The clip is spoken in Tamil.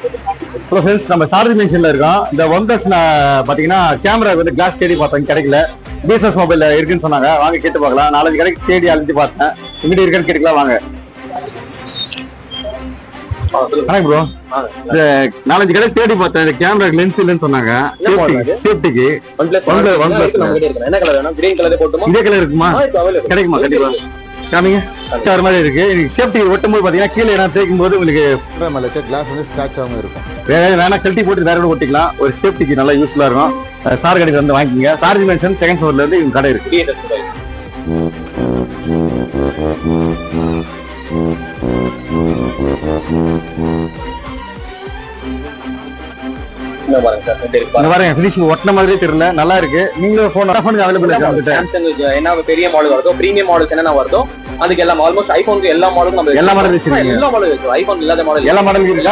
ஹலோ ஃப்ரெண்ட்ஸ், நம்ம சாரதி மென்ஷன்ல இருக்கோம். இந்த ஒன் பிளஸ் பாத்தீங்கன்னா கேமரா வந்து கிளாஸ் தேடி பார்த்தோம், கிடைக்கல. பிஎஸ்எஸ் மொபைல் இருக்குன்னு சொன்னாங்க, வாங்க கேட்டு பார்க்கலாம். 4 கடைக்கு தேடி அழிஞ்சு பார்த்தேன், இங்கிட்ட இருக்குன்னு கேட்டுக்கலாம் வாங்க. ப்ரோ, இந்த 4 கடை தேடி பார்த்தேன், இந்த கேமரா லென்ஸ் இல்லைன்னு சொன்னாங்க. சேஃப்டிக்கு என்ன கலர் வேணும்? கிரீன் கலர் போட்டுமா? இதே கலர் இருக்குமா? கிடைக்குமா? கண்டிப்பா காமிங்க. வேற மாதிரி இருக்கு. சேஃப்டி ஒட்டும் போது பாத்தீங்கன்னா கீழே என்ன தேய்க்கும் போது உங்களுக்கு கிளாஸ் வந்து ஸ்கிராட்ச் ஆகாம இருக்கும். வேணா கழட்டி போட்டு வேற கூட ஒட்டிக்கலாம். ஒரு சேஃப்டிக்கு நல்லா யூஸ்ஃபுல்லா இருக்கும். சார் கடைக்கு வந்து வாங்கிக்கோங்க. சாரதி மென்ஷன் 2nd ஃப்ளோர்ல இருந்து இவங்க கடை இருக்கு. பாருங்க, ஃபினிஷிங் ஒட்டின மாதிரியே தெரியல, நல்லா இருக்கு. நீங்களும் போன் அவைலபிள் இருக்கு. சாம்சங் என்ன பெரிய மாடல் வருதோ, பிரீமியம் மாடல்ஸ் என்ன வருதோ அதுக்கு எல்லாம் ஆல்மோஸ்ட் ஐபோனுக்கு எல்லா மாடலும் நம்ம எல்லா மாடலும் வச்சிருக்கீங்க. எல்லா மாடலும் ஐபோன் இல்லாத மாடல் எல்லா மாடலும் இருக்கு.